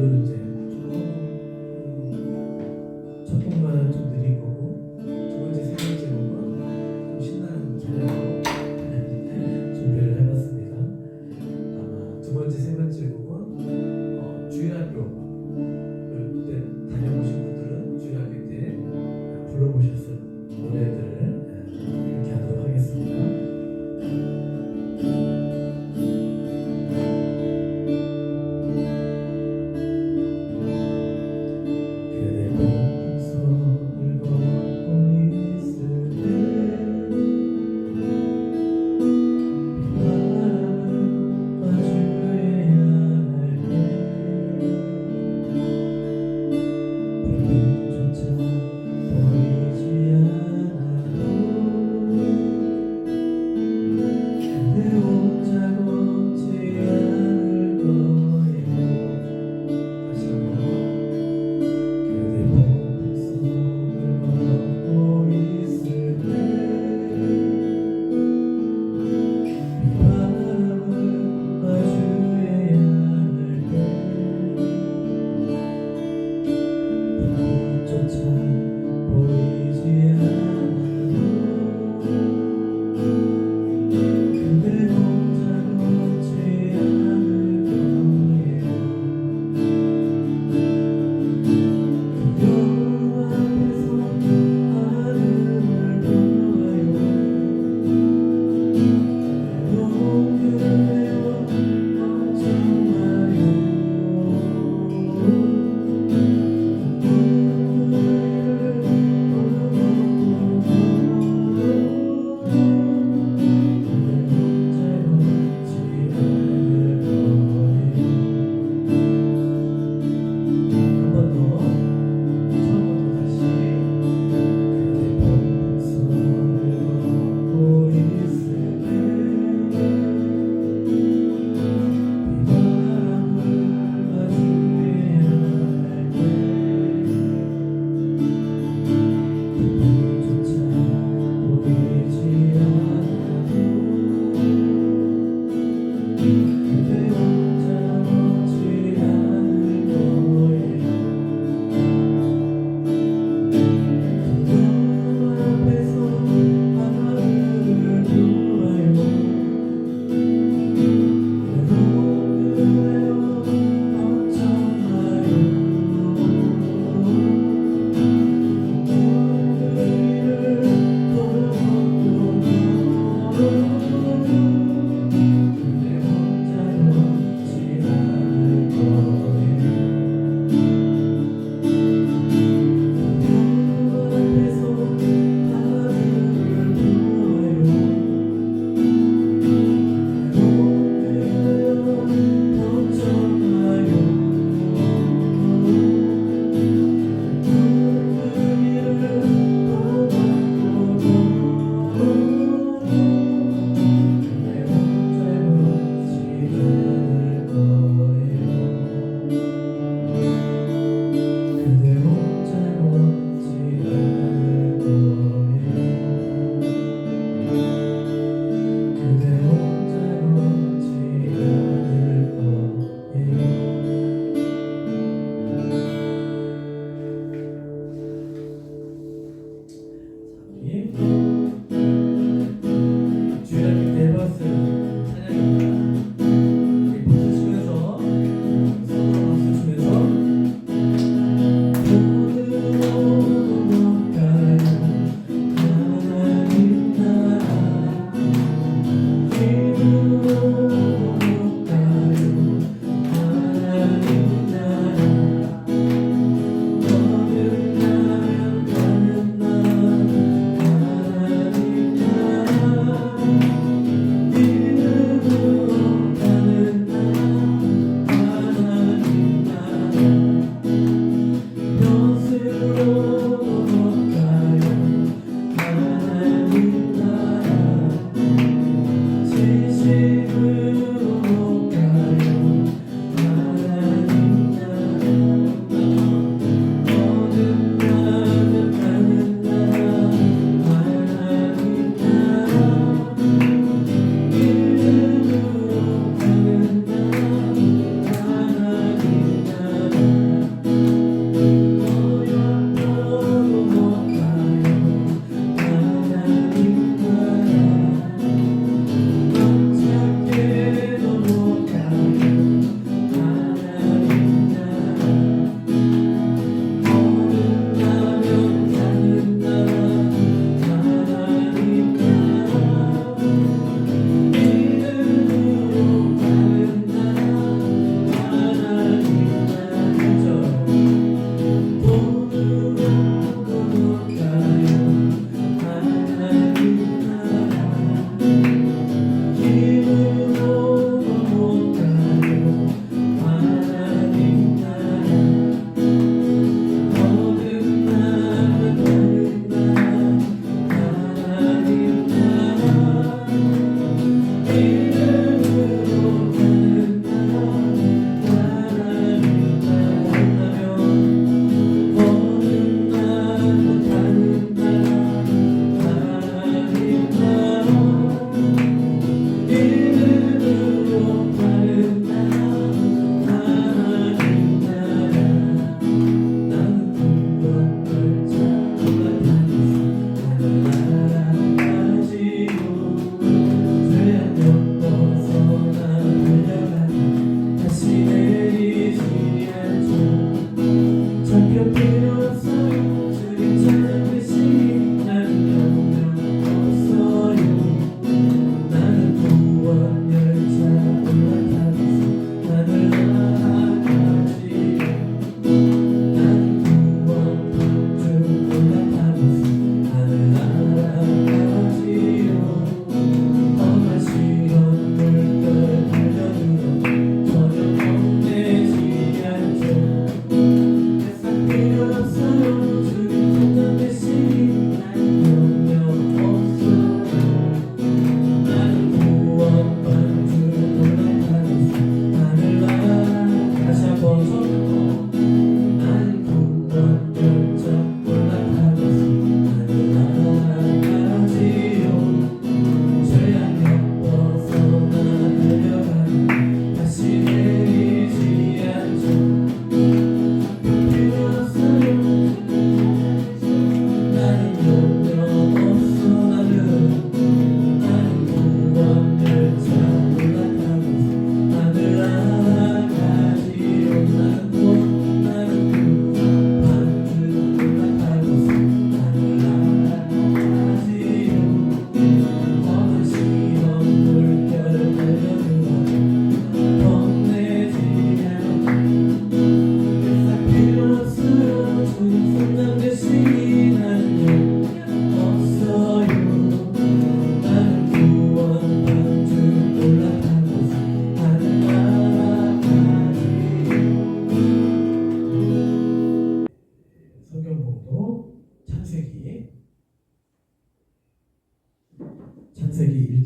오늘은 이제 첫 곡만은 좀 느린 거고 두 번째, 세 번째 곡은 좀 신나는 찬양으로 준비를 해봤습니다. 아마 두 번째, 세 번째 곡은 주일학교 때 다녀보신 분들은 주일학교 때 불러보셨을 노래들을 이렇게 하도록 하겠습니다.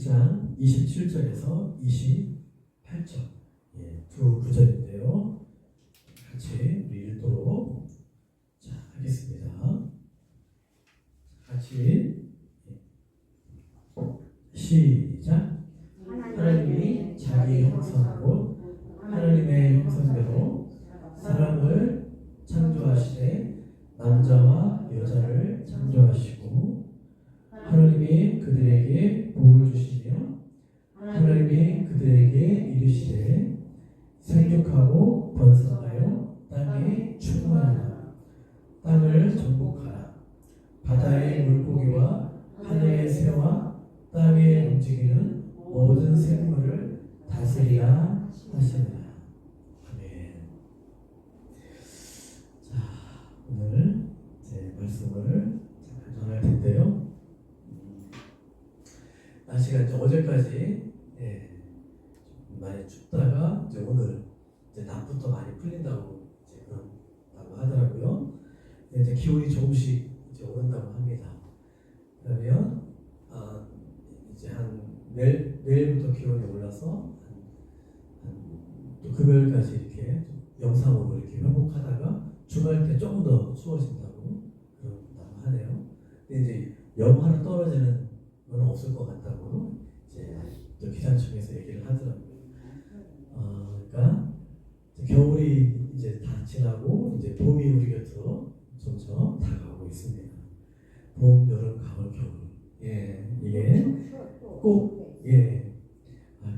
6장 27절에서 28절 두 구절인데요. 같이 우리 읽도록 하겠습니다. 같이 시작. 하나님이 자기 형상 곧 하나님의 형상대로 사람을 창조하시되 남자와 여자를 창조하시고 하나님이 그들에게 복을 주시며 하나님이 그들에게 이르시되 생육하고 번성하여 땅에 충만하라. 땅을 정복하라. 바다의 물고기와 하늘의 새와 땅에 움직이는 모든 생물을 다스리라 하시니라. 아멘. 자, 오늘 제 말씀을 잠깐 전할 텐데요. 날씨가 이제 어제까지 많이 춥다가 이제 오늘 이제 낮부터 많이 풀린다고 이제 그런다고 하더라고요. 이제 기온이 조금씩 이제 오른다고 합니다. 그러면 이제 내일부터 기온이 올라서 또 금요일까지 이렇게 영상으로 이렇게 회복하다가 주말 때 조금 더 추워진다고 그런다고 하네요. 근데 이제 영하로 떨어지는 건 없을 것 같다고 이제 또 기상청에서 얘기를 하더라고요. 그러니까 이제 겨울이 이제 다 지나고 이제 봄이 우리 곁으로 점점 다가오고 있습니다. 봄, 여름, 가을, 겨울. 이게 꼭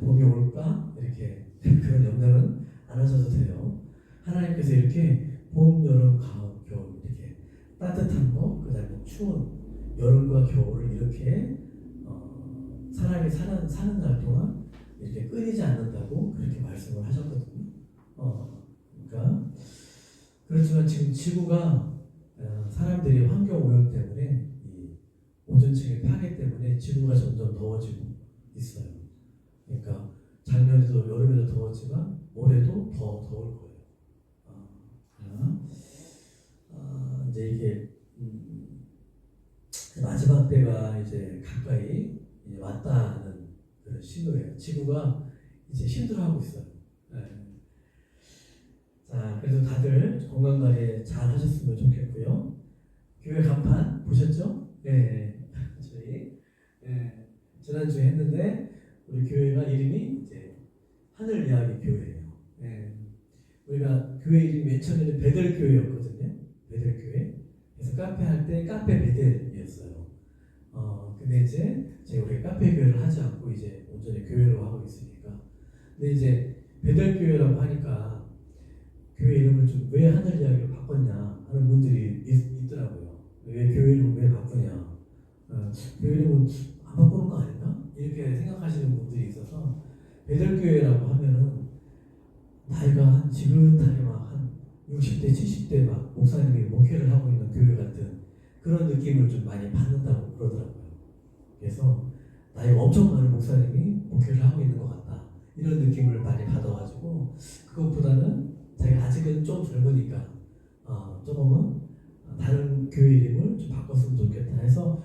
봄이 올까 이렇게 그런 염려는 안 하셔도 돼요. 하나님께서 이렇게 봄, 여름, 가을, 겨울 이렇게 따뜻한 거, 그다음에 추운 여름과 겨울을 이렇게 사람이 사는 날 동안 이렇게 끊이지 않는다고 그렇게 말씀을 하셨거든요. 그러니까 그렇지만 지금 지구가 사람들이 환경 오염 때문에 이 오존층의 파괴 때문에 지구가 점점 더워지고 있어요. 그러니까 작년에도 여름에도 더웠지만 올해도 더 더울 거예요. 이제 이게 마지막 때가 이제 가까이 이제 왔다는 그런 신호예요. 지구가 이제 힘들어하고 있어요. 자, 그래서 다들 건강관리 잘 하셨으면 좋겠고요. 교회 간판 보셨죠? 저희 지난주에 했는데 우리 교회가 이름이 이제 하늘 이야기 교회예요. 우리가 교회 이름이 맨 처음에는 베델 교회였거든요. 베델 교회. 그래서 카페 할 때 카페 베델이었어요. 근데 이제 우리가 카페 교회를 하지 않고 이제 온전히 교회로 하고 있으니까. 근데 이제 베델 교회라고 하니까 교회 이름을 좀 왜 하늘 이야기로 바꿨냐 하는 분들이 있더라고요. 왜 교회 이름을 왜 바꾸냐? 교회 이름은 안 바꾸는 거 아닌가? 이렇게 생각하시는 분들이 있어서 베델 교회라고 하면은 나이가 한 지긋하게 막 한 60대, 70대 막 목사님이 목회를 하고 있는 교회 같은 그런 느낌을 좀 많이 받는다고 그러더라고요. 그래서 나이가 엄청 많은 목사님이 목회를 하고 있는 것 같다. 이런 느낌을 많이 받아가지고 그것보다는 제가 아직은 좀 젊으니까 조금은 다른 교회 이름을 좀 바꿨으면 좋겠다 해서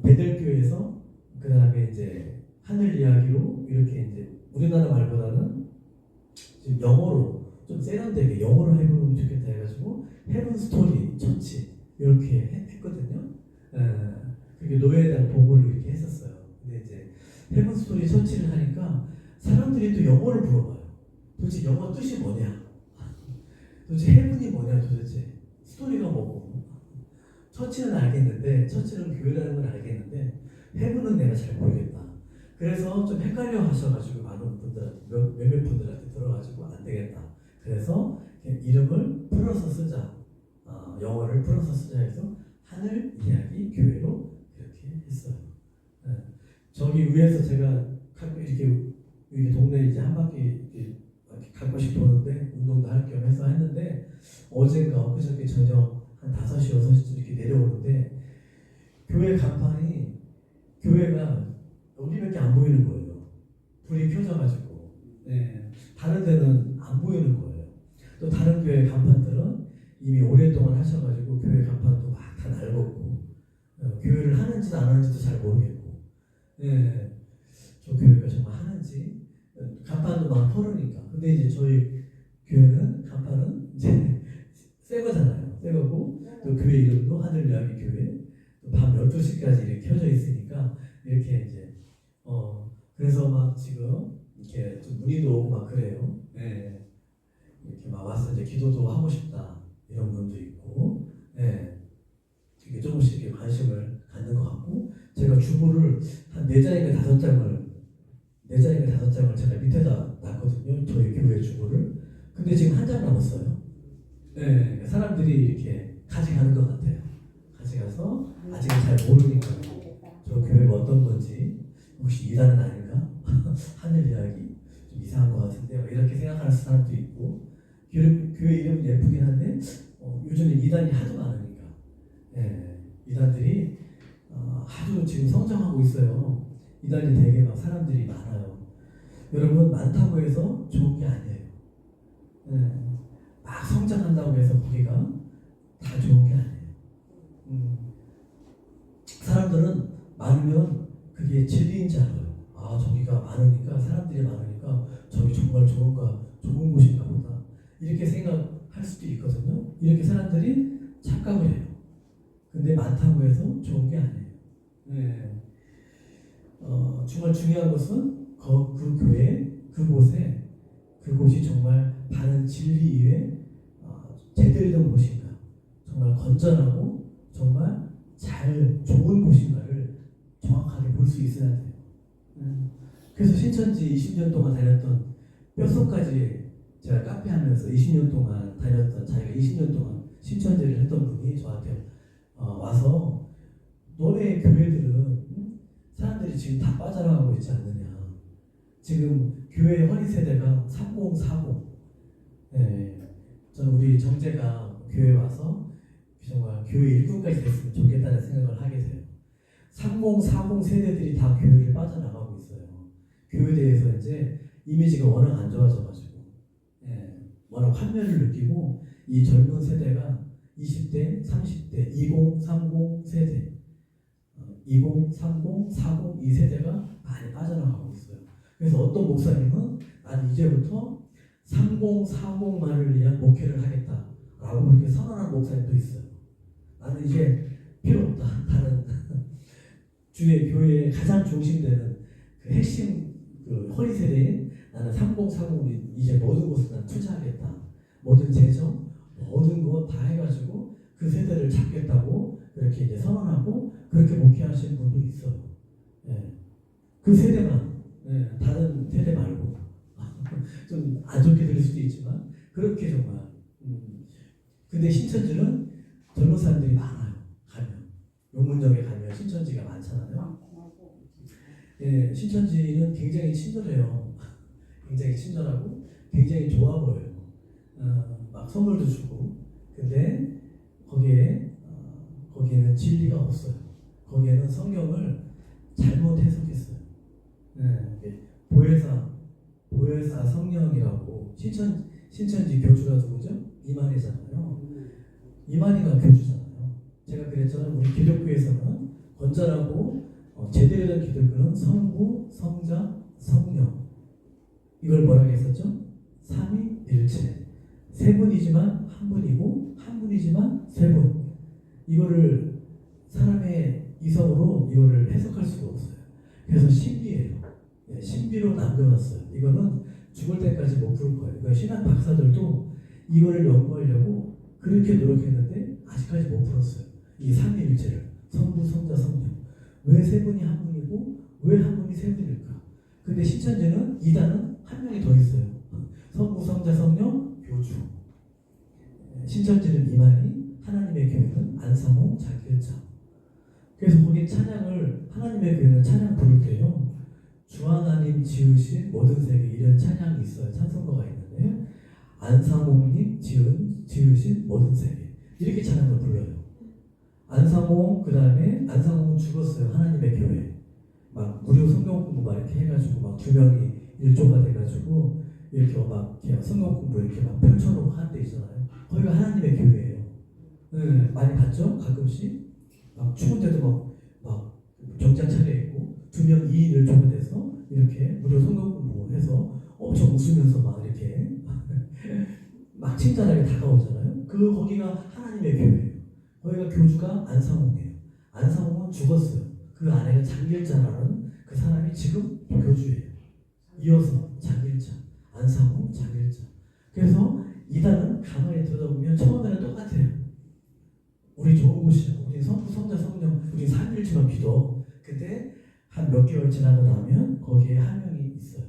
베델 교회에서 그 다음에 이제 하늘 이야기로 이렇게 이제 우리나라 말보다는 지금 영어로 좀 세련되게 영어로 해보면 좋겠다 해가지고 헤븐 스토리 처치 이렇게 했거든요. 그게 노예에 대한 보고를 이렇게 했었어요. 근데 이제 헤븐 스토리 처치를 하니까 사람들이 또 영어를 물어봐요. 도대체 영어 뜻이 뭐냐? 도대체 헤븐이 뭐냐 도대체? 스토리가 뭐고? 처치는 알겠는데, 처치는 교회라는 건 알겠는데 헤븐은 내가 잘 모르겠다. 그래서 좀 헷갈려 하셔가지고 많은 분들한테 몇몇 분들한테 들어가지고 안 되겠다. 그래서 이름을 풀어서 쓰자. 영어를 풀어서 쓰자 해서 하늘 이야기 교회로 이렇게 했어요. 저기 위에서 제가 이렇게 동네 이제 한 바퀴 이렇게 가끔씩 도는데 운동도 할 겸 해서 했는데 어젠가 엊그저께 저녁 한 5시, 6시쯤 이렇게 내려오는데 교회 간판이 교회가 여기밖에 안 보이는 거예요. 불이 켜져가지고. 다른 데는 안 보이는 거예요. 또 다른 교회 간판들은 이미 오랫동안 하셔가지고 교회 간판도 막 다 낡았고 교회를 하는지도 안 하는지도 잘 모르겠고 저 교회가 정말 하는지. 간판도 막 허르니까. 근데 이제 저희 교회는 간판은 이제 새 거잖아요. 새 거고 또 교회 이름도 하늘 이야기 교회. 또 밤 12시까지 이렇게 켜져 있으니까 이렇게 이제 그래서 막 지금 이렇게 좀 문의도 오고 막 그래요. 네. 이렇게 막 와서 이제 기도도 하고 싶다 이런 분도 있고, 네. 이게 조금씩 이렇게 관심을 갖는 것 같고, 제가 주보를 한 4장인가 5장을 제가 밑에다 놨거든요. 저희 교회 주보를. 근데 지금 한 장 남았어요. 네. 사람들이 이렇게 가져가는 것 같아요. 가져가서 아직은 잘 모르니까 저 교회가 어떤 건지, 혹시 이단은 아닌가? 하늘 이야기 좀 이상한 것 같은데 이렇게 생각하는 사람도 있고, 교회 이름은 예쁘긴 한데 요즘에 이단이 하도 많으니까, 이단들이 아주 지금 성장하고 있어요. 이단이 되게 막 사람들이 많아요. 여러분, 많다고 해서 좋은 게 아니에요. 막 성장한다고 해서 거기가 다 좋은 게 아니에요. 사람들은 많으면 그게 진리인 줄 알아요. 아, 저기가 많으니까, 사람들이 많으니까 저기 정말 좋은 곳인가 보다, 이렇게 생각할 수도 있거든요. 이렇게 사람들이 착각을 해요. 근데 많다고 해서 좋은 게 아니에요. 네. 정말 중요한 것은 그 교회, 그곳이 정말 바른 진리 위에 제대로 된 곳인가, 정말 건전하고 정말 좋은 곳인가를 정확하게 볼 수 있어야 돼요. 그래서 신천지 20년 동안 다녔던, 뼛속까지 제가 카페 하면서 20년 동안 다녔던, 자기가 20년 동안 신천지를 했던 분이 저한테 와서, 너네 교회들은 사람들이 지금 다 빠져나가고 있지 않느냐. 지금 교회 허리 세대가 3040. 저는 우리 정재가 교회 와서 정말 교회 일꾼까지 됐으면 좋겠다는 생각을 하게 돼요. 3040 세대들이 다 교회를 빠져나가고 있어요. 교회에 대해서 이제 이미지가 워낙 안 좋아져가지고, 워낙 환멸을 느끼고, 이 젊은 세대가 20대, 30대, 20, 30 세대, 20, 30, 40 이 세대가 많이 빠져나가고 있어요. 그래서 어떤 목사님은 난 이제부터 30, 40만을 위한 목회를 하겠다라고 그렇게 선언한 목사님도 있어요. 나는 이제 필요 없다. 다른 주의 교회의 가장 중심되는 그 핵심 그 허리 세대인 나는 30, 40이 이제 모든 곳을 난 투자하겠다. 모든 재정, 모든 것 다 해가지고 그 세대를 잡겠다고 그렇게 이제 선언하고 그렇게 목회하시는 분도 있어요. 그 세대만, 다른 세대 말고 좀 안 좋게 들릴 수도 있지만 그렇게 정말. 근데 신천지는 젊은 사람들이 많아요. 가면 용문역에 가면 신천지가 많잖아요. 신천지는 굉장히 친절해요. 굉장히 친절하고 굉장히 좋아 보여요. 막 선물도 주고. 근데 거기에는 진리가 없어요. 거기에는 성경을 잘못 해석했어요. 보혜사 성령이라고 신천지 교주가 누구죠? 이만희잖아요. 이만희가 교주잖아요. 제가 그랬잖아요. 우리 기독교에서는 건전하고 제대로 된 기독교는 성부, 성자, 성령. 이걸 뭐라고 했었죠? 삼위일체. 세 분이지만 한 분이고 한 분이지만 세 분. 이거를 사람의 이성으로 이거를 해석할 수가 없어요. 그래서 신비예요. 신비로 남겨놨어요. 이거는 죽을 때까지 못 풀 거예요. 그러니까 신학 박사들도 이거를 연구하려고 그렇게 노력했는데 아직까지 못 풀었어요. 이 삼위일체를. 성부, 성자, 성령. 왜 세 분이 한 분이고 왜 한 분이 세 분일까? 근데 신천지는 이단은 한 명이 더 있어요. 성부, 성자, 성령, 교주. 신천지는 이만희, 하나님의 교회는 안상홍, 자길자. 그래서 거기 찬양을, 하나님의 교회는 찬양 부를 때요, 주 하나님 지으신 모든 세계, 이런 찬양이 있어요. 찬송가가 있는데 안상홍님 지으신 모든 세계, 이렇게 찬양을 불러요. 안상홍, 그 다음에 안상홍은 죽었어요. 하나님의 교회 막 무료 성경 공부 막 이렇게 해가지고 막 2명이 1조가 돼가지고 이렇게 막 성경 공부 이렇게 막 펼쳐놓고 하는 데 있잖아요. 거기가 하나님의 교회예요. 많이 봤죠? 가끔씩 막 추운데도 막 경장 차려 있고 2명 2인 1조가 돼서 이렇게 무료 성경 공부해서 엄청 웃으면서 막 이렇게 막 친절하게 다가오잖아요. 거기가 하나님의 교회예요. 거기가 교주가 안상홍이에요. 안상홍은 죽었어요. 그 아내가 장길자라는 그 사람이 지금 교주예요. 이어서 장길자, 안상홍, 장길자. 그래서 이단은 가만히 들여다보면 처음에는 똑같아요. 우리 좋은 곳이야. 우리 성부, 성자, 성령, 우리 삼일체만 믿어. 근데 한 몇 개월 지나고 나면 거기에 한 명이 있어요.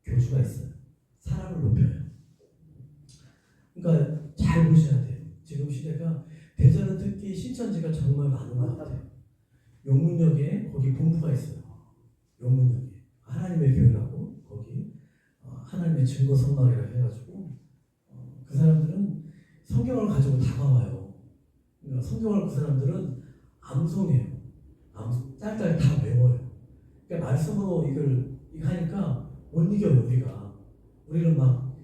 교주가 있어요. 사람을 높여요. 그러니까 잘 보셔야 돼요. 지금 시대가 대전은 특히 신천지가 정말 많은 것 같아요. 용문역에 거기 본부가 있어요. 용문역에 하나님의 교회라고 거기 하나님의 증거 성막이라고 해가지고 그 사람들은 성경을 가지고 다가와요. 그러니까 성경을 그 사람들은 암송해요. 짤짤 다 외워요. 그러니까 말씀으로 이걸 하니까 못 이겨요 우리가. 우리는 막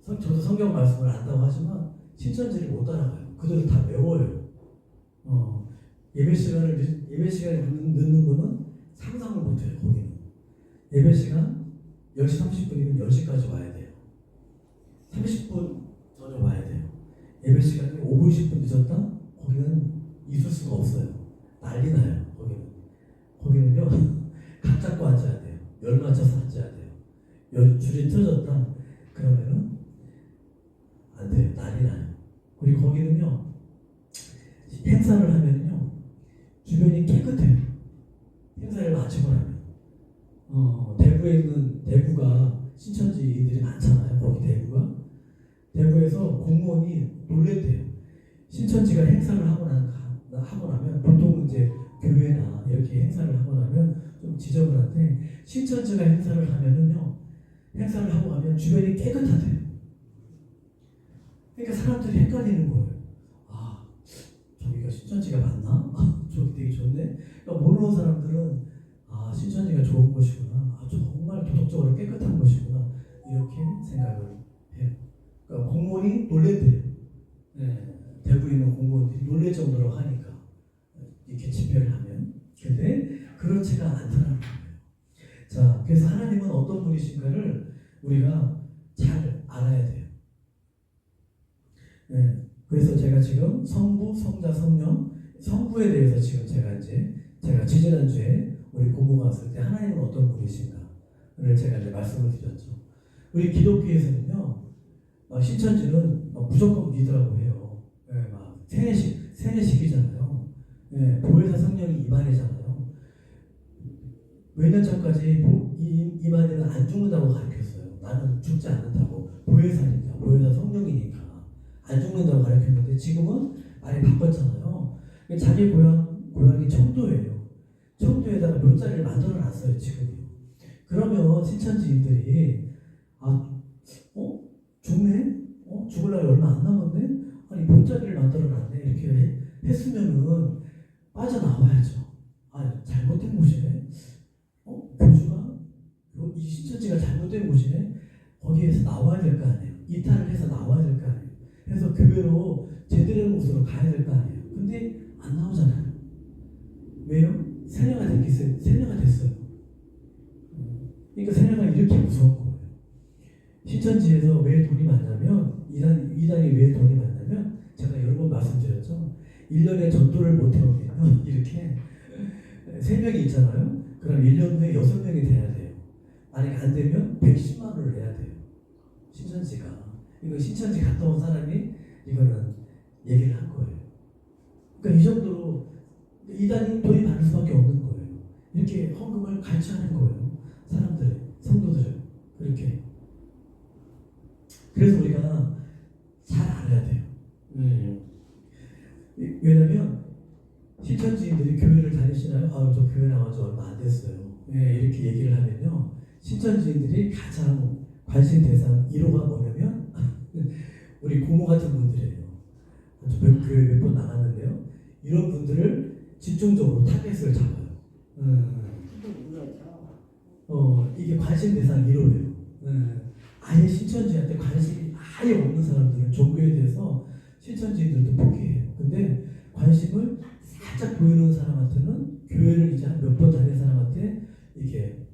저도 성경 말씀을 안다고 하지만 신천지를 못 따라가요. 그들은 다 외워요. 예배 시간을 늦는 거는 상상을 못해요. 거기는 예배 시간 10시 30분이면 10시까지 와야 돼요. 30분 전에 와야 돼요. 예배 시간이 5분 10분 늦었다? 거기는 있을 수가 없어요. 난리 나요. 거기는요 각 잡고 앉아야 돼요. 열 맞춰서 앉아야 돼요. 줄이 틀어졌다 그러면은 안 돼요. 난리 나요. 그리고 거기는요 행사를 하면요 주변이 깨끗해요. 행사를 마치고 나면 대구에 있는 대구가 신천지들이 많잖아요. 거기 대구에서 공무원이 놀랬대요. 신천지가 행사를 하고 나면 보통 이제 교회나 이렇게 행사를 하고 나면 좀 지저분한데 신천지가 행사를 하면은요 행사를 하고 가면 주변이 깨끗하대요. 그러니까 사람들이 헷갈리는 거예요. 아 저기가 신천지가 맞나? 저기 되게 좋네. 그러니까 모르는 사람들은 아 신천지가 좋은 곳이구나. 아 정말 도덕적으로 깨끗한 곳이구나 이렇게 생각을 해요. 그러니까 공무원이 놀랬대요. 네, 대구에 있는 공무원들이 놀랄 정도로 하니까 이렇게 집회를 하면. 근데 그렇지가 않다는 거예요. 자, 그래서 하나님은 어떤 분이신가를 우리가 잘 알아야 돼요. 네, 그래서 제가 지금 성부, 성자, 성령, 성부에 대해서 지금 제가 지지난주에 우리 고모가 왔을 때 하나님은 어떤 분이신가를 제가 이제 말씀을 드렸죠. 우리 기독교에서는요, 신천지는 무조건 믿으라고 해요. 네, 막 세례식이잖아요. 네, 보혜사 성령이 이만희잖아요. 몇 년 전까지 이만희는 안 죽는다고 가르쳤어요. 나는 죽지 않는다고. 보혜사니까, 보혜사 성령이니까 안 죽는다고 가르쳤는데 지금은 많이 바꿨잖아요. 자기 고향이 청도예요. 청도에다가 묘자리를 만들어놨어요 지금요. 그러면 신천지인들이 죽네? 죽을 날이 얼마 안 남았네? 아니 묘자리를 만들어놨네 이렇게 했으면은 빠져나와야죠. 잘못된 곳이네. 교주가 이 신천지가 잘못된 곳이네. 거기에서 나와야 될 거 아니에요. 이탈을 해서 나와야 될 거 아니에요. 그래서 교회로 제대로 된 곳으로 가야 될 거 아니에요. 근데 안 나오잖아요. 왜요? 세뇌가 됐어요. 그러니까 세뇌가 이렇게 무서운 거예요. 신천지에서 왜 돈이 많냐면 이단이 왜 돈이 많냐면 제가 여러 번 말씀드렸죠. 1년에 전도를 못 해오면 이렇게 3명이 있잖아요. 그럼 1년 후에 6명이 돼야 돼요. 만약에 안 되면 110만 원을 내야 돼요. 신천지가. 이거 신천지 갔다 온 사람이 이거는 얘기를 한 거예요. 그러니까 이 정도로 이단이 돈이 많을 수밖에 없는 거예요. 이렇게 헌금을 갈취하는 거예요. 성도들을 그렇게. 그래서 우리가 잘 알아야 돼요. 왜냐면 신천지인들이 교회를 다니시나요? 저 교회 나온 지 얼마 안 됐어요. 이렇게 얘기를 하면요. 신천지인들이 가장 관심 대상 1호가 뭐냐면 우리 고모 같은 분들이에요. 교회 몇 번 나갔는데요. 이런 분들을 집중적으로 타겟을 잡아요. 이게 관심 대상 1호예요. 아예 신천지한테 관심이 아예 없는 사람들은 종교에 대해서 신천지인들도 포기해요. 근데 관심을 살짝 보이는 사람한테는 교회를 이제 한 몇 번 다닌 사람한테 이렇게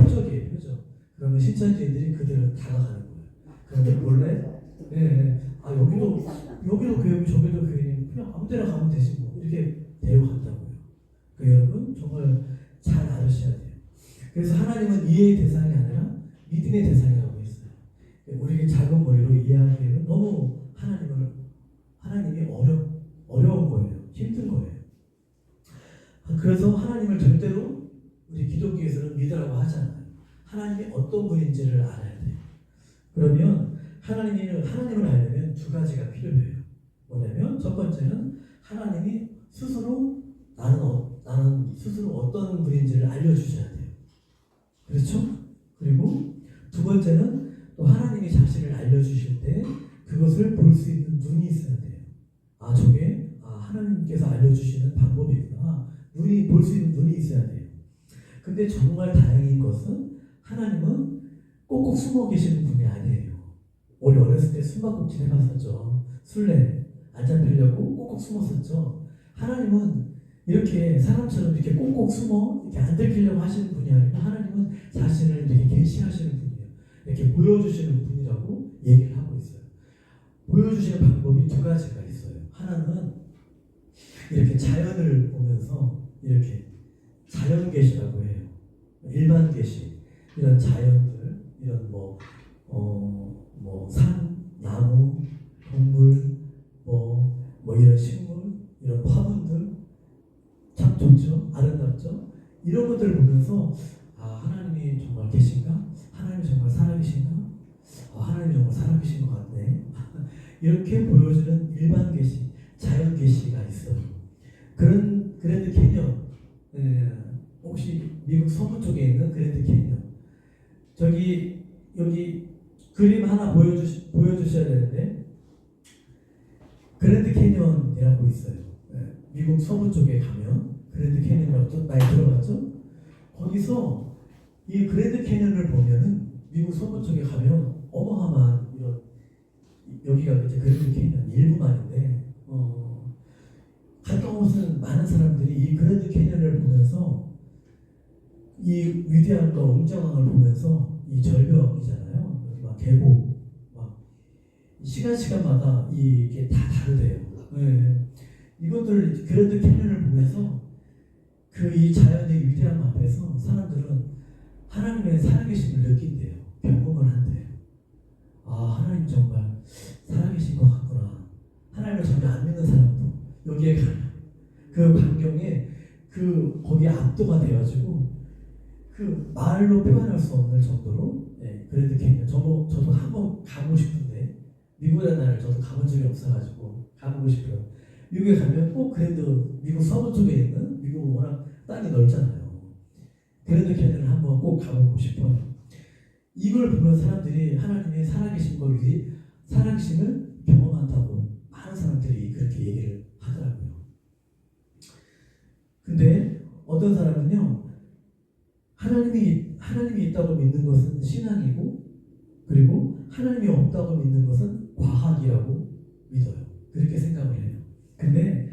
표적이에요, 표적. 그러면 신천지인들이 그대로 다가가는 거예요. 그러면 원래 여기도 교육이 저기도 교육이 그냥 아무 데나 가면 되지 뭐 이렇게 데려간다고요. 그러니까 여러분 정말 잘 알으셔야 돼요. 그래서 하나님은 이해의 대상이 아니라 믿음의 대상이라고 했어요. 우리에게 작은 머리로 이해하기에는 너무 하나님이 어려운 거예요. 힘든 거예요. 그래서 하나님을 절대로 우리 기독교에서는 믿으라고 하잖아요. 하나님이 어떤 분인지를 알아야 돼요. 그러면 하나님을 알려면 두 가지가 필요해요. 뭐냐면 첫 번째는 하나님이 스스로 나는 스스로 어떤 분인지를 알려주셔야 돼요. 그렇죠? 그리고 두 번째는 또 하나님이 자신을 알려주실 때 그것을 볼 수 있는 눈이 있어야 돼요. 저게 하나님께서 알려주시는 방법이구나. 볼 수 있는 눈이 있어야 돼요. 근데 정말 다행인 것은 하나님은 꼭꼭 숨어 계시는 분이 아니에요. 우리 어렸을 때 숨바꼭질 해봤었죠. 술래 안 잡히려고 꼭꼭 숨었었죠. 하나님은 이렇게 사람처럼 이렇게 꼭꼭 숨어 이렇게 안 들키려고 하시는 분이 아니고 하나님은 자신을 이렇게 계시하시는 분이에요. 이렇게 보여주시는 분이라고 얘기를 하고 있어요. 보여주시는 방법이 두 가지가 있어요. 하나는 이렇게 자연을 보면서 이렇게 자연 계시라고 해요. 일반 계시, 이런 자연들, 이런 산, 나무, 동물, 이런 식물, 이런 화분들 참 좋죠, 아름답죠. 이런 것들을 보면서 하나님이 정말 계신가? 하나님이 정말 살아계신가? 하나님이 정말 살아계신 것 같네. 이렇게 보여주는 일반 계시, 자연 계시가 있어요. 그런 그랜드 캐니언, 혹시 미국 서부 쪽에 있는 그랜드 캐니언, 여기 그림 하나 보여주셔야 되는데 그랜드 캐니언이라고 있어요. 미국 서부 쪽에 가면 그랜드 캐니언이라고 많이 들어봤죠? 거기서 이 그랜드 캐니언을 보면은 미국 서부 쪽에 가면 어마어마한 이런 여기가 이제 그랜드 캐니언 일부만인데 갔다 오신 많은 사람들이 이 그랜드 캐니언을 보면서 이 위대함과 웅장함을 보면서 이 절벽이잖아요. 여기 막 계곡, 막 시간마다 이게 다 다르대요. 이것들 그랜드 캐니언을 보면서 이 자연의 위대함 앞에서 사람들은 하나님의 살아계심을 느낀대요. 경험을 한대요. 하나님 정말 살아계신 것 같구나. 하나님을 전혀 안 믿는 사람도 여기에 가면 그 광경에 거기에 압도가 돼가지고 말로 표현할 수 없는 정도로 그랜드 캐니언 저도 한번 가보고 싶은데 미국이라는 나라를 저도 가본 적이 없어가지고 가보고 싶어요. 미국에 가면 꼭 미국 서부 쪽에 있는 미국은 워낙 땅이 넓잖아요. 그랜드 캐니언을 한번 꼭 가보고 싶어요. 이걸 보면 사람들이 하나님의 살아계심을 경험한다고 많은 사람들이 그렇게 얘기를 하더라고요. 근데 어떤 사람은요, 하나님이 있다고 믿는 것은 신앙이고, 그리고 하나님이 없다고 믿는 것은 과학이라고 믿어요. 그렇게 생각을 해요. 근데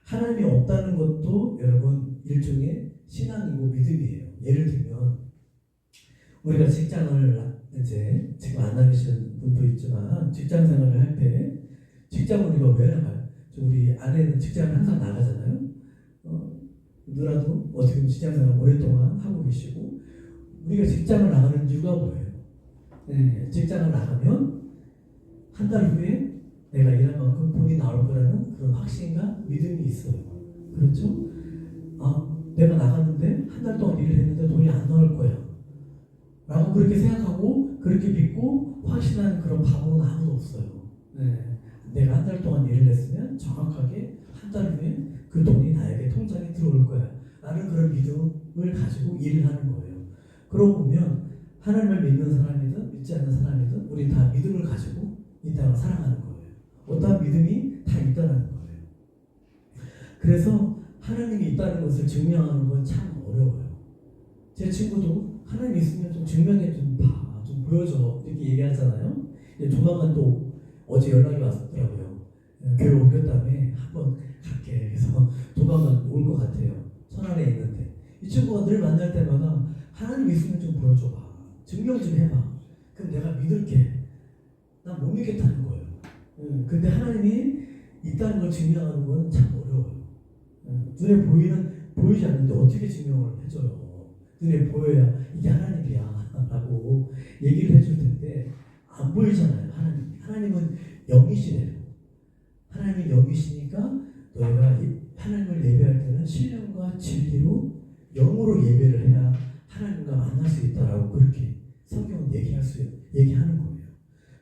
하나님이 없다는 것도 여러분 일종의 신앙이고 믿음이에요. 예를 들면 우리가 직장을 이제 지금 안 다니시는 분도 있지만 직장 생활을 할 때 직장을 우리가 왜 나가요? 우리 아내는 직장을 항상 나가잖아요. 누나도 어떻게 보면 직장 생활 오랫동안 하고 계시고, 우리가 직장을 나가는 이유가 뭐예요? 직장을 나가면 한 달 후에 내가 일한 만큼 돈이 나올 거라는 그런 확신과 믿음이 있어요. 그렇죠? 내가 나갔는데 한 달 동안 일을 했는데 돈이 안 나올 거야 라고 그렇게 생각하고 그렇게 믿고 확신하는 그런 바보는 아무도 없어요. 내가 한 달 동안 일을 했으면 정확하게 한 달 후에 그 돈이 나에게 통장에 들어올 거야 라는 그런 믿음을 가지고 일을 하는 거예요. 그러고 보면 하나님을 믿는 사람이든 믿지 않는 사람이든 우리 다 믿음을 가지고 이 땅을 살아가는 거예요. 어떠한 믿음이 다 있다는 거예요. 그래서 하나님이 있다는 것을 증명하는 건 참 어려워요. 제 친구도 하나님 있으면 좀 증명해 좀 보여줘 이렇게 얘기하잖아요. 조만간 또 어제 연락이 왔더라고요. 교회 옮겼다며 한번 갈게. 그래서 조만간 올 것 같아요. 천안에 있는데 이 친구가 늘 만날 때마다 하나님 있으면 좀 보여줘봐. 증명 좀 해봐. 그럼 내가 믿을게. 난 못 믿겠다는 거예요. 근데 하나님이 있다는 걸 증명하는 건 참 어려워요. 눈에 보이지 않는데 어떻게 증명을 해줘요. 눈에 보여야 이게 하나님이야 라고 얘기를 해줄 텐데 안 보이잖아요. 하나님은 영이시래요. 하나님이 영이시니까 너희가 하나님을 예배할 때는 신령과 진리로 영으로 예배를 해야 하나님과 만날 수 있다라고 그렇게 성경은 얘기하는 거예요.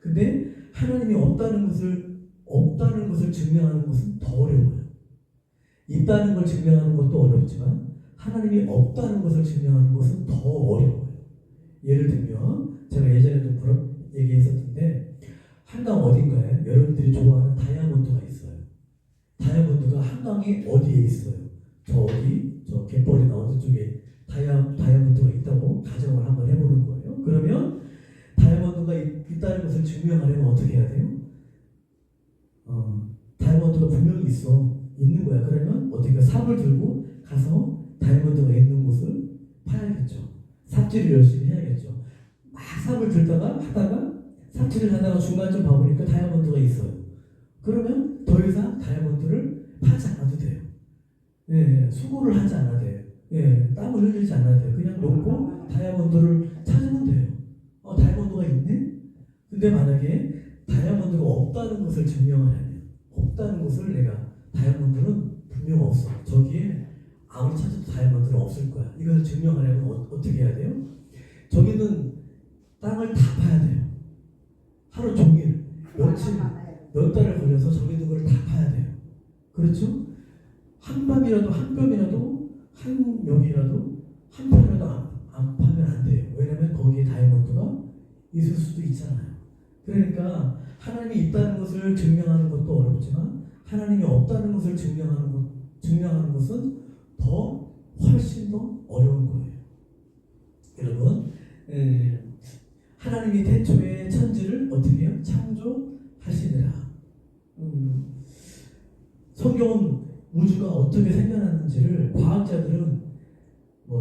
근데 하나님이 없다는 것을 증명하는 것은 더 어려워요. 있다는 걸 증명하는 것도 어렵지만 하나님이 없다는 것을 증명하는 것은 더 어려워요. 예를 들면 제가 예전에도 그런 얘기했었는데 한강 어딘가에 여러분들이 좋아하는 다이아몬드가 있어요. 다이아몬드가 한강에 어디에 있어요? 저 갯벌이 나오는 쪽에 다이아몬드가 있다고 가정을 한번 해보는 거예요. 그러면 다이아몬드가 있다는 것을 증명하려면 어떻게 해야 돼요? 다이아몬드가 분명히 있는 거야. 그러면 어떻게 삽을 들고 가서 다이아몬드가 있는 곳을 파야겠죠. 삽질을 열심히 해야겠죠. 막 삽을 들다가 삽질을 하다가 중간쯤 봐보니까 다이아몬드가 있어요. 그러면 더 이상 다이아몬드를 파지 않아도 돼요. 수고를 하지 않아도 돼요. 땀을 흘리지 않아도 돼요. 그냥 놓고 다이아몬드를 찾으면 돼요. 다이아몬드가 있네? 근데 만약에 다이아몬드가 없다는 것을 증명하려면 없다는 것을 내가 다이아몬드는 분명 없어. 저기에 아무리 찾아도 다이아몬드는 없을 거야. 이것을 증명하려면 어떻게 해야 돼요? 저기는 땅을 다 파야 돼요. 하루 종일 며칠 몇 달을 걸려서 저기 있는 걸 다 파야 돼요. 그렇죠? 한 밤이라도 한 뼘이라도 한 명이라도 한 편이라도 안 파면 안 돼요. 왜냐면 거기에 다이아몬드가 있을 수도 있잖아요. 그러니까 하나님이 있다는 것을 증명하는 것도 어렵지만 하나님이 없다는 것을 증명하는 것은 훨씬 더 어려운 거예요. 여러분, 하나님이 태초에 천지를 어떻게 해요? 창조하시느라. 성경은 우주가 어떻게 생겨났는지를 과학자들은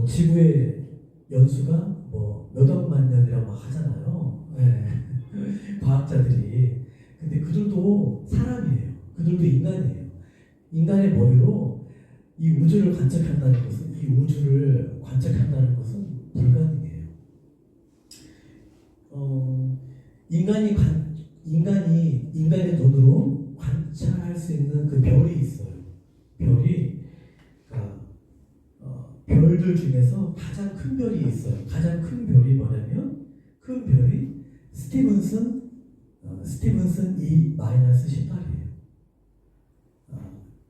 지구의 연수가 몇억만 년이라고 하잖아요. 과학자들이. 근데 그들도 사람이에요. 그들도 인간이에요. 인간의 머리로 이 우주를 관측한다는 것은 불가능해요. 인간의 눈으로 관찰할 수 있는 그 별이 있어요. 별들 중에서 가장 큰 별이 있어요. 가장 큰 별이 뭐냐면 큰 별이 스티븐슨 E-18이에요.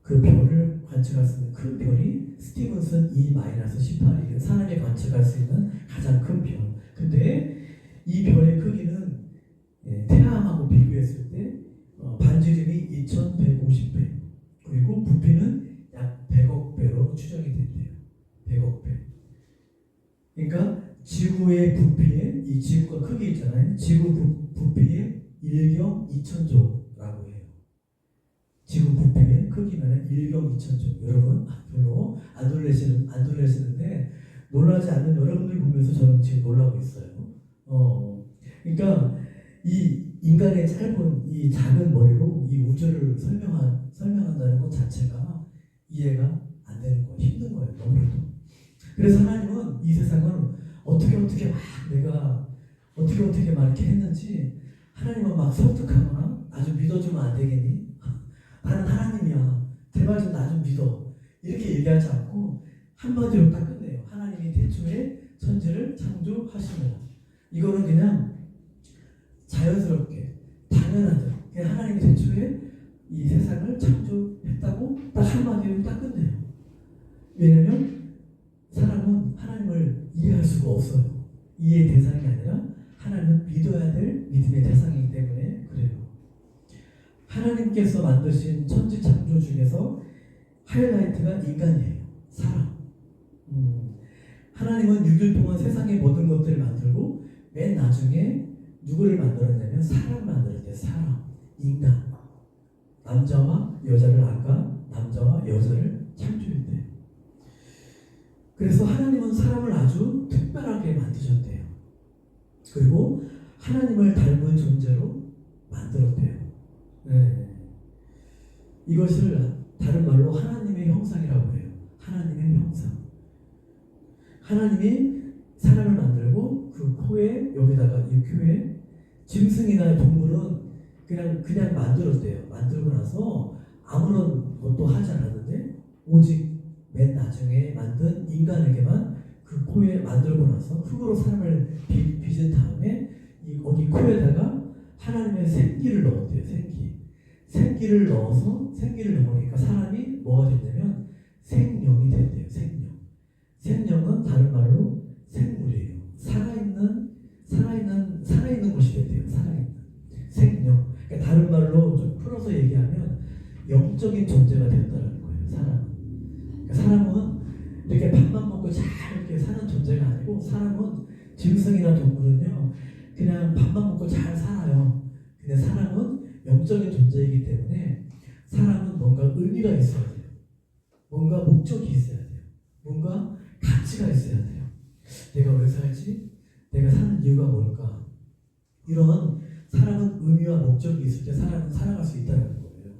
그 별을 관측할 수 있는 큰 별이 스티븐슨 E-18이에요. 사람이 관측할 수 있는 가장 큰 별. 근데 이 별의 크기는 태양하고 비교했을 때 반지름이 2150배 그리고 부피는 약 100억 배로 추정이 된대요. 100억 배. 그러니까 지구의 부피에 이 지구가 크기 있잖아요. 지구 부피의 1경 2000조라고 해요. 지구 부피의 크기는 1경 2000조. 여러분 별로 안 놀라시는데 놀라지 않는 여러분들 보면서 저는 지금 놀라고 있어요. 그러니까 이 인간의 짧은 이 작은 머리로 이 우주를 설명한다는 것 자체가 이해가 안 되는 거예요. 힘든 거예요. 너무나도. 그래서 하나님은 이 세상을 어떻게 내가 어떻게 막 이렇게 했는지 하나님은 막 설득하거나 아주 믿어주면 안 되겠니? 나는 하나님이야. 제발 좀 나 좀 믿어. 이렇게 얘기하지 않고 한마디로 딱 끝내요. 하나님이 태초에 천지를 창조하시느라. 이거는 그냥 자연스럽게 당연하죠. 그냥 하나님이 태초에 이 세상을 창조했다고 딱 한마디로 딱 끝내요. 왜냐면 사람은 하나님을 이해할 수가 없어요. 이해의 대상이 아니라 하나님은 믿어야 될 믿음의 대상이기 때문에 그래요. 하나님께서 만드신 천지 창조 중에서 하이라이트가 인간이에요. 사람. 하나님은 6일 동안 세상의 모든 것들을 만들고 맨 나중에 누구를 만들었냐면 사람을 만들었대요. 사람, 인간. 남자와 여자를 창조했대요. 그래서 하나님은 사람을 아주 특별하게 만드셨대요. 그리고 하나님을 닮은 존재로 만들었대요. 네. 이것을 다른 말로 하나님의 형상이라고 해요. 하나님의 형상. 하나님이 사람을 만들고 그 코에 여기다가 이 큐에 짐승이나 동물은 그냥 만들었대요. 만들고 나서 아무런 것도 하지 않았는데 오직 맨 나중에 만든 인간에게만 그 코에 만들고 나서 흙으로 사람을 빚은 다음에 거기 코에다가 하나님의 생기를 넣었대요. 생기를 넣으니까 사람이 뭐가 됐냐면 생명이 됐대요. 생명은 다른 말로 생물이에요. 살아있는 것이 됐대요. 살아있는 생명. 그러니까 다른 말로 좀 풀어서 얘기하면 영적인 존재가 되었다는 거예요. 사람은 이렇게 밥만 먹고 잘 이렇게 사는 존재가 아니고, 사람은 짐승이나 동물은요 그냥 밥만 먹고 잘 살아요. 근데 사람은 영적인 존재이기 때문에 사람은 뭔가 의미가 있어야 돼요. 뭔가 목적이 있어야 돼요. 뭔가 가치가 있어야 돼요. 내가 왜 살지? 내가 사는 이유가 뭘까? 이런 사람은 의미와 목적이 있을 때 사람은 살아갈 수 있다는 거예요.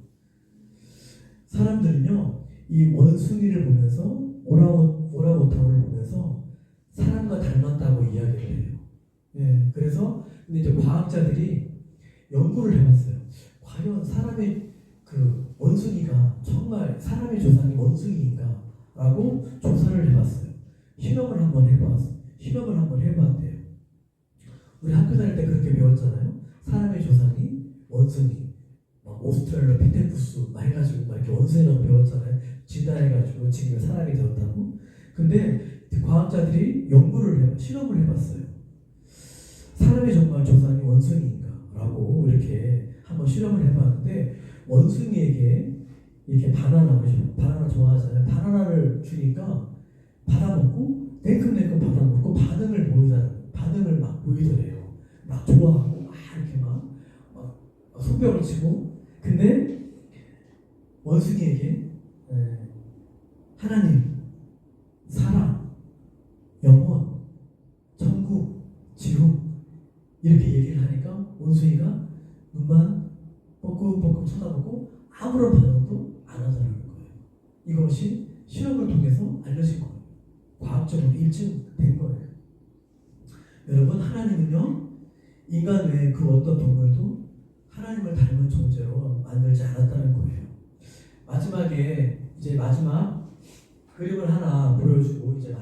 사람들은요 이 원숭이를 보면서 오랑우탄을 보면서 사람과 닮았다고 이야기를 해요. 예, 그래서 근데 이제 과학자들이 연구를 해봤어요. 과연 사람의 그 원숭이가 정말 사람의 조상이 원숭이인가? 라고 조사를 해봤어요. 실험을 한번 해봤대요. 우리 학교 다닐 때 그렇게 배웠잖아요. 사람의 조상이 원숭이, 막 오스트랄로피테쿠스 막 해가지고 막 이렇게 원숭이라고 배웠잖아요. 진화해가지고 지금 사람이 되었다고. 근데 과학자들이 실험을 해봤어요. 사람의 정말 조상이 원숭이인가? 라고 이렇게 한번 실험을 해봤는데, 원숭이에게 이렇게 바나나 좋아하잖아요. 바나나를 주니까 받아먹고 냉큼냉큼 받아먹고 반응을 막 보이더래요. 막 좋아하고 막 이렇게 막 손뼉을 치고. 근데 원숭이에게 하나님, 사랑, 영원, 천국, 지옥 이렇게 얘기를 하니까 원숭이가 눈만 뻐끔뻐끔 쳐다보고 아무런 반응도 안 하더라는 거예요. 이것이 실험을 통해서 알려진 거예요. 과학적으로 입증된 거예요. 여러분, 하나님은요 인간 외에 그 어떤 동물도 하나님을 닮은 존재로 만들지 않았다는 거예요. 마지막 그림을 하나 보여주고 이제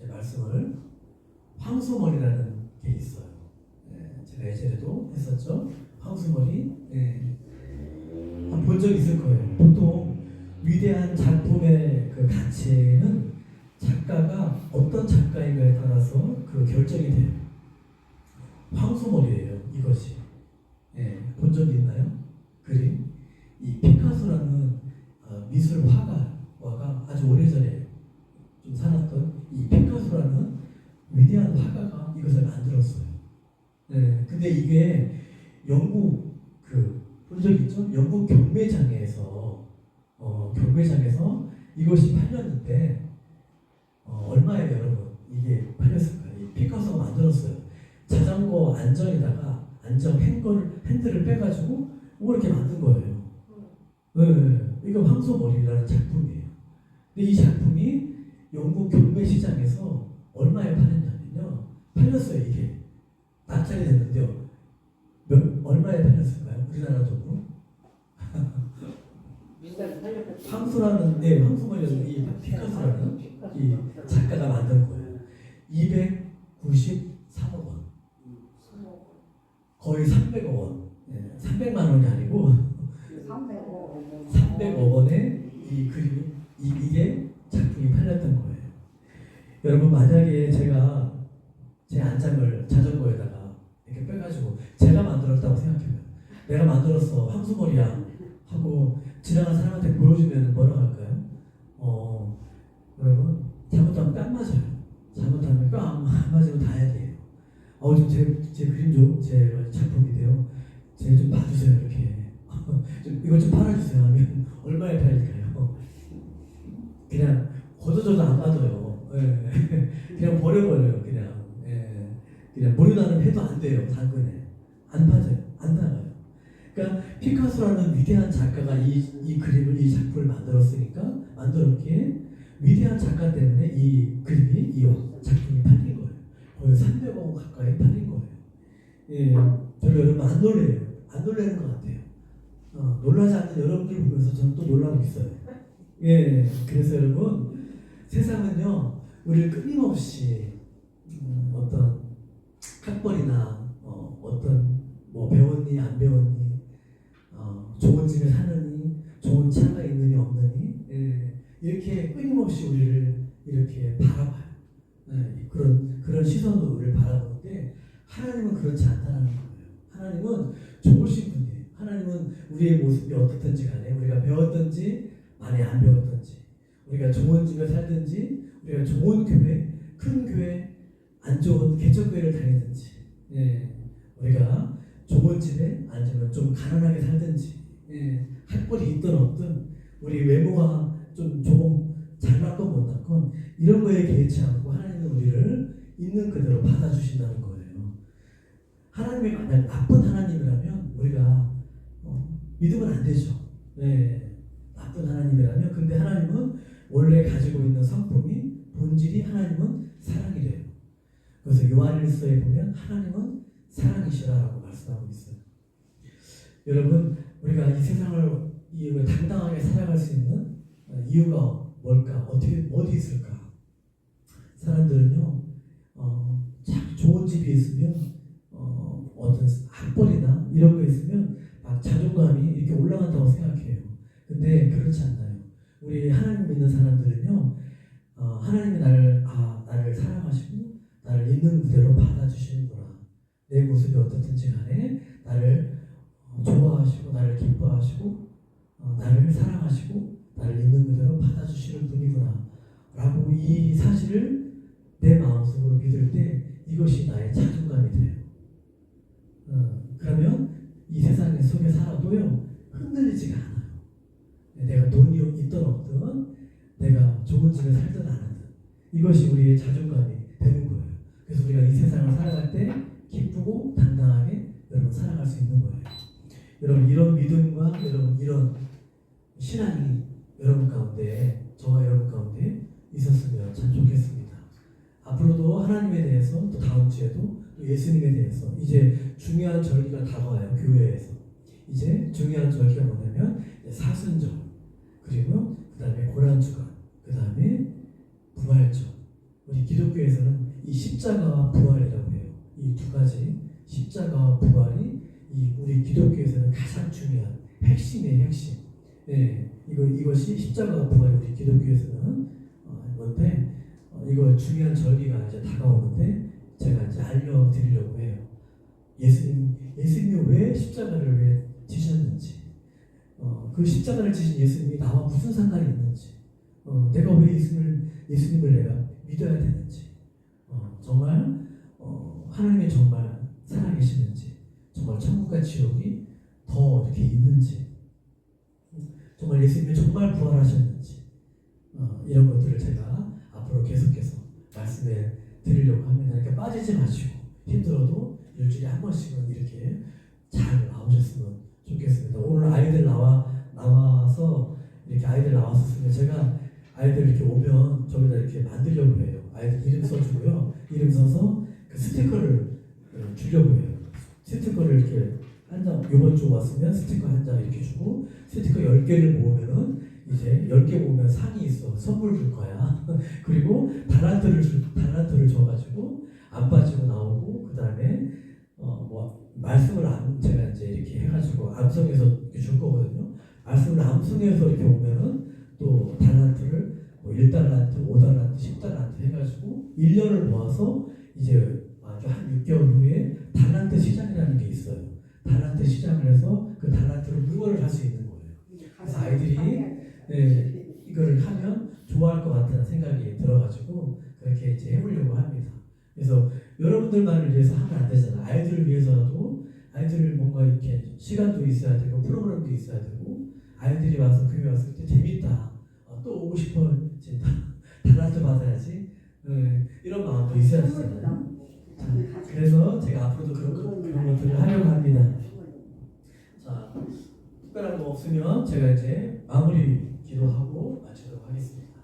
말씀을, 황소머리라는 게 있어요. 제가 예전에도 했었죠. 황소머리. 본 적 있을 거예요. 보통 위대한 작품의 그 가치는 작가가 어떤 작가인가에 따라서 그 결정이 돼요. 황소머리예요, 이것이. 본 적 있나요? 그림. 이 피카소라는 미술 화가가 아주 오래전에 좀 살았던 이 피카소라는 위대한 화가가 이것을 만들었어요. 근데 이게 영국 본 적 있죠? 영국 경매장에서 이것이 팔렸는데 얼마에 여러분 이게 팔렸을까요? 이 피카소가 만들었어요. 자전거 안전에다가 핸들을 빼가지고 이렇게 만든 거예요. 이거 황소머리라는 작품이에요. 근데 이 작품이 영국 경매 시장에서 얼마에 팔렸냐면요, 팔렸어요. 이게 낙찰이 됐는데요, 얼마에 팔렸을까요? 우리나라 돈으로? 황소라는 황소머리라는 이 피카소라는 이 작가가 만든 거예요. 293억 원, 거의 300억 원. 300만 원이 아니고 300억 원에 이 그림이, 이게 작품이 팔렸던 거예요. 여러분, 만약에 제가 제 안장을 자전거에다가 이렇게 빼가지고 제가 만들었다고 생각해요. 내가 만들었어, 황소머리야 하고 지나간 사람한테 보여주면 뭐라고 할까요? 여러분, 잘못하면 뺨 맞아요. 잘못하면 뺨 안 맞으면 다 해야 돼요. 좀 제 그림 좀, 제 작품인데요, 제 좀 봐주세요. 이렇게 이거 좀 팔아주세요 하면 얼마에 팔릴까요? 그냥 거저줘도 안 받아요. 안 돼요. 당근에 안 빠져요. 안 나가요. 그러니까 피카소라는 위대한 작가가 이 그림을 이 작품을 만들었기에 위대한 작가 때문에 이 그림이 이 작품이 팔린 거예요. 거의 300억 가까이 팔린 거예요. 예, 별로 여러분 안 놀래요. 안 놀라는 것 같아요. 놀라지 않는 여러분들 보면서 저는 또 놀라고 있어요. 예, 그래서 여러분 세상은요 우리를 끊임없이 어떤 학벌이나 어떤 뭐 배웠니 안 배웠니 좋은 집에 사느니 좋은 차가 있느니 없느니 이렇게 끊임없이 우리를 이렇게 바라봐요. 그런 시선으로 우리를 바라보는데 하나님은 그렇지 않다는 거예요. 하나님은 좋으신 분이에요. 하나님은 우리의 모습이 어떻든지 간에 우리가 배웠든지 많이 안 배웠든지 우리가 좋은 집에 살든지 우리가 좋은 교회, 큰 교회, 안 좋은 개척교회를 다니든지 우리가 좋은 집에 아니면 좀 가난하게 살든지 학벌이 있든 없든 우리 외모가 좀 조금 잘났건 못났건 이런 거에 개의치 않고 하나님은 우리를 있는 그대로 받아주신다는 거예요. 하나님이 만약 나쁜 하나님이라면 우리가 믿으면 안 되죠. 나쁜 하나님이라면. 근데 하나님은 원래 가지고 있는 성품이 본질이 하나님은 사랑이래요. 그래서 요한일서에 보면 하나님은 사랑이시라라고 말씀하고 있어요. 여러분 우리가 이 세상을 당당하게 살아갈 수 있는 이유가 뭘까? 어디 있을까? 사람들은요 참 좋은 집이 있으면 어떤 학벌이나 이런 거 있으면 막 자존감이 이렇게 올라간다고 생각해요. 근데 그렇지 않나요? 우리 하나님 믿는 사람들은요 하나님이 나를 사랑하시고 나를 있는 그대로 받아주시는구나. 내 모습이 어떻든지 간에 나를 좋아하시고 나를 기뻐하시고 나를 사랑하시고 나를 있는 그대로 받아주시는 분이구나 라고 이 사실을 내 마음속으로 믿을 때 이것이 나의 자존감이 돼요. 그러면 이 세상 속에 살아도요 흔들리지가 않아요. 내가 돈이 있든 없든 내가 좋은 집에 살든 안 하든 이것이 우리의 자존감이 되는 거예요. 그래서 우리가 이 세상을 살아갈 때 기쁘고 당당하게 여러분 살아갈 수 있는 거예요. 여러분 이런 믿음과 여러분 이런 신앙이 여러분 가운데 저와 여러분 가운데 있었으면 참 좋겠습니다. 앞으로도 하나님에 대해서 또 다음 주에도 또 예수님에 대해서 이제 중요한 절기가 다가와요. 교회에서 이제 중요한 절기가 뭐냐면 사순절 그리고 그 다음에 고난주간 그 다음에 부활절. 우리 기독교에서는 이 십자가와 부활이라고 해요. 이 두 가지 십자가와 부활이 우리 기독교에서는 가장 중요한 핵심이에요. 핵심. 이것이 십자가와 부활이 우리 기독교에서는 건데 이거 중요한 절기가 이제 다가오는데 제가 이제 알려드리려고 해요. 예수님이 왜 십자가를 왜 지셨는지, 그 십자가를 지신 예수님이 나와 무슨 상관이 있는지, 내가 왜 예수님을 내가 믿어야 되는지, 정말 하나님이 정말 살아계시는지, 정말 천국과 지옥이 더 이렇게 있는지, 정말 예수님이 정말 부활하셨는지, 이런 것들을 제가 앞으로 계속해서 말씀해 드리려고 합니다. 그러니까 빠지지 마시고 힘들어도 일주일에 한 번씩은 이렇게 잘 나오셨으면 좋겠습니다. 오늘 아이들 나와서 이렇게 아이들 나왔었으면 제가 아이들 이렇게 오면 저기다 이렇게 만들려고 해요. 아이들 이름 써주고요. 이름 써서 그 스티커를 주려고 해요. 스티커를 이렇게 한 장, 이번 주 왔으면 스티커 한 장 이렇게 주고 스티커 10개를 모으면은 이제 10개 모으면 상이 있어. 선물 줄 거야. 그리고 달란트를 줘가지고 안 빠지고 나오고 그 다음에 말씀을 제가 이제 이렇게 해가지고 암송해서 이렇게 줄 거거든요. 말씀을 암송해서 이렇게 오면은 또 달란트를 1달란트, 5달란트, 10달란트 해가지고 1년을 모아서 이제 아주 한 6개월 후에 달란트 시장이라는 게 있어요. 달란트 시장을 해서 그 달란트로 물건을 할 수 있는 거예요. 그래서 아이들이 이걸 하면 좋아할 것 같다는 생각이 들어가지고 그렇게 이제 해보려고 합니다. 그래서 여러분들만을 위해서 하면 안 되잖아요. 아이들을 위해서라도 아이들을 뭔가 이렇게 시간도 있어야 되고 프로그램도 있어야 되고 아이들이 와서 교회 왔을 때 재밌다. 또 오고 싶어. 진짜 달란트 받아야지. 이런 마음도 있어야 되잖아요. 그래서 제가 앞으로도 그런 것들을 하려고 합니다. 자, 특별한 거 없으면 제가 이제 마무리 기도하고 마치도록 하겠습니다.